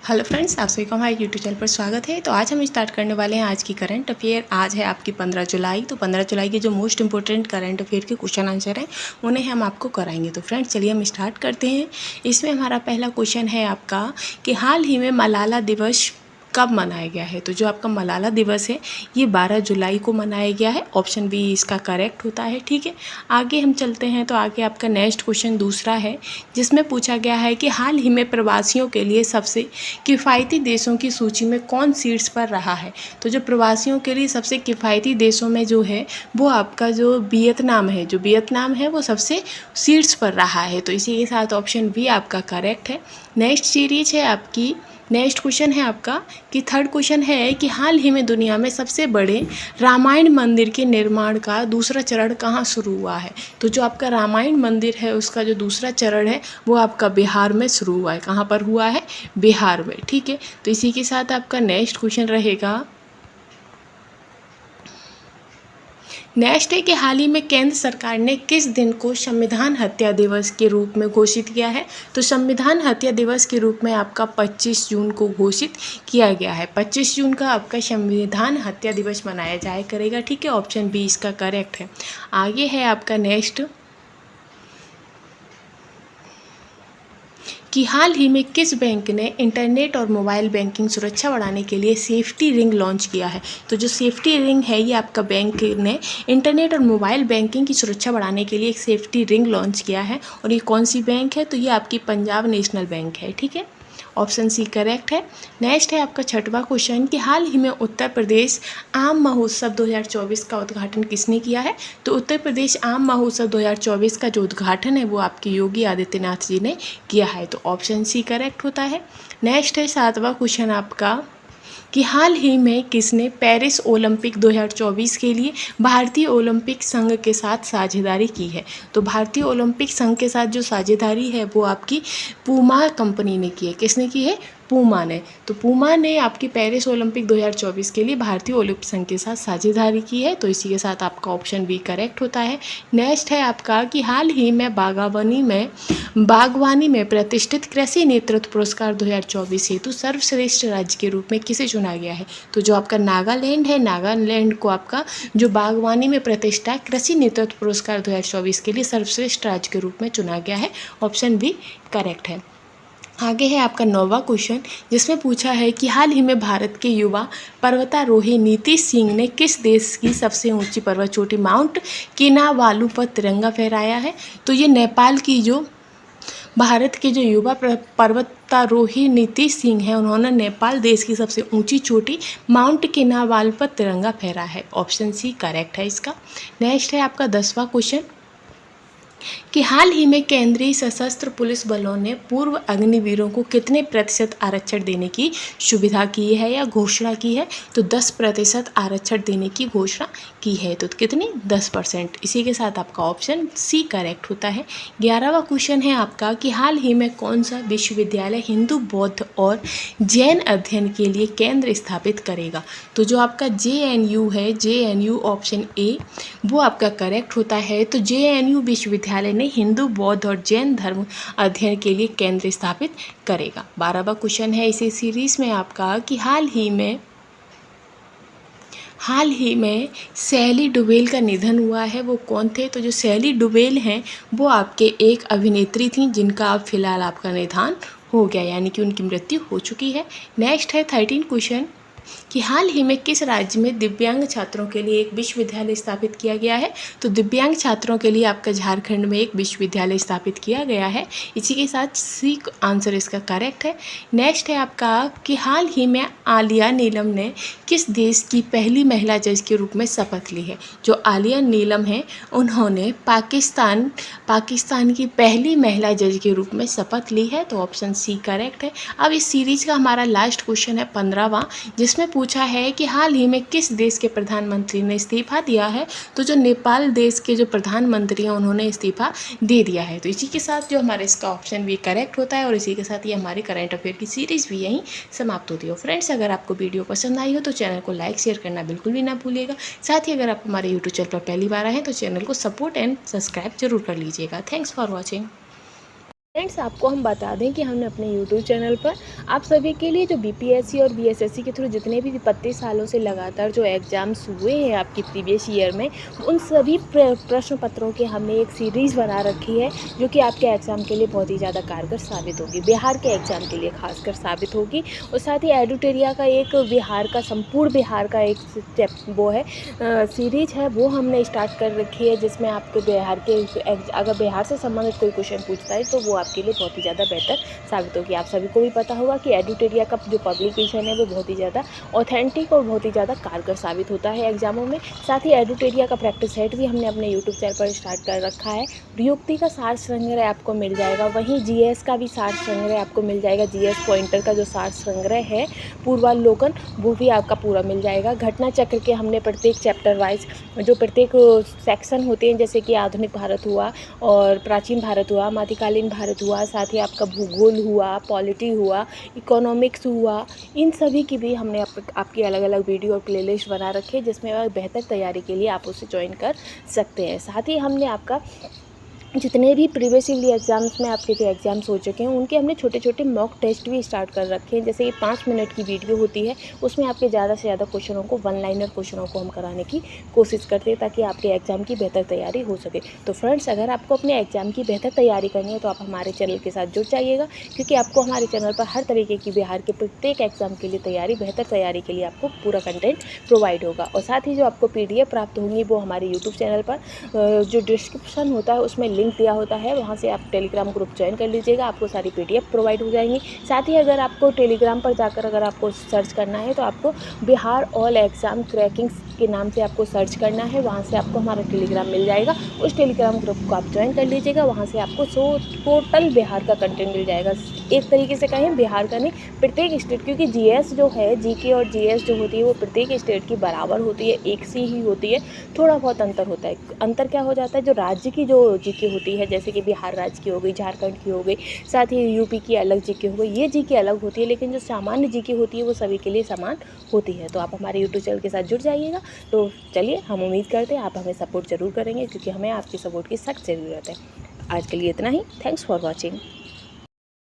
Hello friends, आप सभी को हमारे यूट्यूब चैनल पर स्वागत है। तो आज हम स्टार्ट करने वाले हैं आज की करंट अफेयर। आज है आपकी 15 जुलाई। तो 15 जुलाई के जो मोस्ट इंपॉर्टेंट करंट अफेयर के क्वेश्चन आंसर हैं उन्हें हम आपको कराएंगे। तो फ्रेंड्स चलिए हम स्टार्ट करते हैं। इसमें हमारा पहला क्वेश्चन है आपका कि हाल ही में मलाला दिवस कब मनाया गया है। तो जो आपका मलाला दिवस है ये 12 जुलाई को मनाया गया है। ऑप्शन बी इसका करेक्ट होता है। ठीक है, आगे हम चलते हैं। तो आगे आपका नेक्स्ट क्वेश्चन दूसरा है जिसमें पूछा गया है कि हाल ही में प्रवासियों के लिए सबसे किफ़ायती देशों की सूची में कौन शीर्ष पर रहा है। तो जो प्रवासियों के लिए सबसे किफ़ायती देशों में जो है वो आपका जो वियतनाम है, जो वियतनाम है वो सबसे शीर्ष पर रहा है। तो इसी के साथ ऑप्शन बी आपका करेक्ट है। नेक्स्ट सीरीज है आपकी, नेक्स्ट क्वेश्चन है आपका कि थर्ड क्वेश्चन है कि हाल ही में दुनिया में सबसे बड़े रामायण मंदिर के निर्माण का दूसरा चरण कहाँ शुरू हुआ है। तो जो आपका रामायण मंदिर है उसका जो दूसरा चरण है वो आपका बिहार में शुरू हुआ है। कहाँ पर हुआ है? बिहार में। ठीक है, तो इसी के साथ आपका नेक्स्ट क्वेश्चन रहेगा, नेक्स्ट है कि हाल ही में केंद्र सरकार ने किस दिन को संविधान हत्या दिवस के रूप में घोषित किया है। तो संविधान हत्या दिवस के रूप में आपका 25 जून को घोषित किया गया है। 25 जून का आपका संविधान हत्या दिवस मनाया जाया करेगा। ठीक है, ऑप्शन बी इसका करेक्ट है। आगे है आपका नेक्स्ट कि हाल ही में किस बैंक ने इंटरनेट और मोबाइल बैंकिंग सुरक्षा बढ़ाने के लिए सेफ्टी रिंग लॉन्च किया है। तो जो सेफ्टी रिंग है ये आपका बैंक ने इंटरनेट और मोबाइल बैंकिंग की सुरक्षा बढ़ाने के लिए एक सेफ्टी रिंग लॉन्च किया है। और ये कौन सी बैंक है? तो ये आपकी पंजाब नेशनल बैंक है। ठीक है, ऑप्शन सी करेक्ट है। नेक्स्ट है आपका छठवां क्वेश्चन कि हाल ही में उत्तर प्रदेश आम महोत्सव 2024 का उद्घाटन किसने किया है। तो उत्तर प्रदेश आम महोत्सव 2024 का जो उद्घाटन है वो आपके योगी आदित्यनाथ जी ने किया है। तो ऑप्शन सी करेक्ट होता है। नेक्स्ट है सातवां क्वेश्चन आपका कि हाल ही में किसने पेरिस ओलंपिक 2024 के लिए भारतीय ओलंपिक संघ के साथ साझेदारी की है। तो भारतीय ओलंपिक संघ के साथ जो साझेदारी है वो आपकी पूमा कंपनी ने की है। किसने की है? पूमा ने। तो पूमा ने आपकी पेरिस ओलंपिक 2024 के लिए भारतीय ओलंपिक संघ के साथ साझेदारी की है। तो इसी के साथ आपका ऑप्शन बी करेक्ट होता है। नेक्स्ट है आपका कि हाल ही में बागवानी में प्रतिष्ठित कृषि नेतृत्व पुरस्कार 2024 हेतु सर्वश्रेष्ठ राज्य के रूप में किसे चुना गया है। तो जो आपका नागालैंड है, नागालैंड को आपका जो बागवानी में प्रतिष्ठा कृषि नेतृत्व पुरस्कार 2024 के लिए सर्वश्रेष्ठ राज्य के रूप में चुना गया है। ऑप्शन बी करेक्ट है। आगे है आपका 9वां क्वेश्चन जिसमें पूछा है कि हाल ही में भारत के युवा पर्वतारोही नीतीश सिंह ने किस देश की सबसे ऊंची पर्वत चोटी माउंट किनावालू पर तिरंगा फहराया है। तो ये नेपाल की जो भारत के जो युवा पर्वतारोही नीतीश सिंह हैं उन्होंने नेपाल देश की सबसे ऊंची चोटी माउंट किनावाल पर तिरंगा फहराया है। ऑप्शन सी करेक्ट है इसका। नेक्स्ट है आपका 10वां क्वेश्चन कि हाल ही में केंद्रीय सशस्त्र पुलिस बलों ने पूर्व अग्निवीरों को कितने प्रतिशत आरक्षण देने की सुविधा की है या घोषणा की है। तो 10% आरक्षण देने की घोषणा की है। तो कितनी? 10%। इसी के साथ आपका ऑप्शन सी करेक्ट होता है। 11वां क्वेश्चन है आपका कि हाल ही में कौन सा विश्वविद्यालय हिंदू, बौद्ध और जैन अध्ययन के लिए केंद्र स्थापित करेगा। तो जो आपका JNU है, JNU ऑप्शन ए वो आपका करेक्ट होता है। तो JNU विश्वविद्यालय ने हिंदू, बौद्ध और जैन धर्म अध्ययन के लिए केंद्र स्थापित करेगा। 12वां क्वेश्चन है इसी सीरीज में आपका कि हाल ही में सैली डुबेल का निधन हुआ है। वो कौन थे? तो जो सैली डुबेल हैं वो आपके एक अभिनेत्री थी जिनका अब फिलहाल आपका निधन हो गया, यानी कि उनकी मृत्यु हो चुकी है। नेक्स्ट है 13 क्वेश्चन कि हाल ही में किस राज्य में दिव्यांग छात्रों के लिए एक विश्वविद्यालय स्थापित किया गया है। तो दिव्यांग छात्रों के लिए आपका झारखंड में एक विश्वविद्यालय स्थापित किया गया है। इसी के साथ सी आंसर इसका करेक्ट है। नेक्स्ट है आपका कि हाल ही में आलिया नीलम ने किस देश की पहली महिला जज के रूप में शपथ ली है। जो आलिया नीलम है उन्होंने पाकिस्तान की पहली महिला जज के रूप में शपथ ली है। तो ऑप्शन सी करेक्ट है। अब इस सीरीज का हमारा लास्ट क्वेश्चन है 15वां जिसमें पूछा है कि हाल ही में किस देश के प्रधानमंत्री ने इस्तीफा दिया है। तो जो नेपाल देश के जो प्रधानमंत्री हैं उन्होंने इस्तीफा दे दिया है। तो इसी के साथ जो हमारा इसका ऑप्शन भी करेक्ट होता है और इसी के साथ ये हमारी करंट अफेयर की सीरीज़ भी यहीं समाप्त होती है। फ्रेंड्स, अगर आपको वीडियो पसंद आई हो तो चैनल को लाइक शेयर करना बिल्कुल भी ना भूलिएगा। साथ ही अगर आप हमारे यूट्यूब चैनल पर पहली बार आए हैं तो चैनल को सपोर्ट एंड सब्सक्राइब जरूर कर लीजिएगा। Thanks for watching. फ्रेंड्स, आपको हम बता दें कि हमने अपने यूट्यूब चैनल पर आप सभी के लिए जो बीपीएससी और बीएसएससी के थ्रू जितने भी 32 सालों से लगातार जो एग्ज़ाम्स हुए हैं आपकी प्रीवियस ईयर में, उन सभी प्रश्न पत्रों की हमने एक सीरीज़ बना रखी है जो कि आपके एग्ज़ाम के लिए बहुत ही ज़्यादा कारगर साबित होगी, बिहार के एग्ज़ाम के लिए खासकर साबित होगी। और साथ ही एडुटेरिया का एक बिहार का संपूर्ण बिहार का एक वो है सीरीज है, वो हमने स्टार्ट कर रखी है, जिसमें आपके बिहार के अगर बिहार से संबंधित कोई क्वेश्चन पूछता है तो वो आपके लिए बहुत ही ज़्यादा बेहतर साबित होगी। आप सभी को भी पता होगा कि एडुटेरिया का जो पब्लिकेशन है वो बहुत ही ज़्यादा ऑथेंटिक और बहुत ही ज़्यादा कारगर साबित होता है एग्जामों में। साथ ही एडुटेरिया का प्रैक्टिस सेट भी हमने अपने यूट्यूब चैनल पर स्टार्ट कर रखा है। नियुक्ति का सार संग्रह आपको मिल जाएगा, वहीं जीएस का भी सार संग्रह आपको मिल जाएगा। जीएस पॉइंटर का जो सार संग्रह है पूर्वावलोकन, वो भी आपका पूरा मिल जाएगा। घटना चक्र के हमने प्रत्येक चैप्टर वाइज जो प्रत्येक सेक्शन होते हैं, जैसे कि आधुनिक भारत हुआ और प्राचीन भारत हुआ, मध्यकालीन भारत हुआ, साथ ही आपका भूगोल हुआ, पॉलिटी हुआ, इकोनॉमिक्स हुआ, इन सभी की भी हमने आपकी अलग अलग वीडियो और प्लेलिस्ट बना रखी है, जिसमें बेहतर तैयारी के लिए आप उसे ज्वाइन कर सकते हैं। साथ ही हमने आपका जितने भी प्रीवियसली एग्ज़ाम्स में आपके जो एग्ज़ाम्स हो चुके हैं उनके हमने छोटे छोटे मॉक टेस्ट भी स्टार्ट कर रखे हैं। जैसे ये 5 मिनट की वीडियो होती है, उसमें आपके ज़्यादा से ज़्यादा क्वेश्चनों को, वन लाइनर क्वेश्चनों को हम कराने की कोशिश करते हैं ताकि आपके एग्ज़ाम की बेहतर तैयारी हो सके। तो फ्रेंड्स, अगर आपको अपने एग्ज़ाम की बेहतर तैयारी करनी है तो आप हमारे चैनल के साथ जुड़ जाइएगा, क्योंकि आपको हमारे चैनल पर हर तरीके की बिहार के प्रत्येक एग्ज़ाम के लिए तैयारी, बेहतर तैयारी के लिए आपको पूरा कंटेंट प्रोवाइड होगा। और साथ ही जो आपको PDF प्राप्त होंगी वो हमारे यूट्यूब चैनल पर जो डिस्क्रिप्शन होता है उसमें लिंक दिया होता है, वहाँ से आप टेलीग्राम ग्रुप ज्वाइन कर लीजिएगा, आपको सारी PDF प्रोवाइड हो जाएंगी। साथ ही अगर आपको टेलीग्राम पर जाकर अगर आपको सर्च करना है तो आपको बिहार ऑल एग्ज़ाम क्रैकिंग्स के नाम से आपको सर्च करना है, वहाँ से आपको हमारा टेलीग्राम मिल जाएगा। उस टेलीग्राम ग्रुप को आप ज्वाइन कर लीजिएगा, वहाँ से आपको टोटल बिहार का कंटेंट मिल जाएगा। एक तरीके से कहें बिहार का नहीं, प्रत्येक स्टेट, क्योंकि जीएस जो है, जीके और जीएस जो होती है वो प्रत्येक स्टेट की बराबर होती है, एक सी ही होती है। थोड़ा बहुत अंतर होता है। अंतर क्या हो जाता है, जो राज्य की जो जीके होती है, जैसे कि बिहार राज्य की हो गई, झारखंड की हो गई, साथ ही यूपी की अलग जीके हो गई, ये जीके अलग होती है, लेकिन जो सामान्य जीके होती है वो सभी के लिए समान होती है। तो आप हमारे यूट्यूब चैनल के साथ जुड़ जाइएगा। तो चलिए, हम उम्मीद करते हैं आप हमें सपोर्ट ज़रूर करेंगे, क्योंकि हमें आपकी सपोर्ट की सख्त ज़रूरत है। आज के लिए इतना ही। Thanks for watching.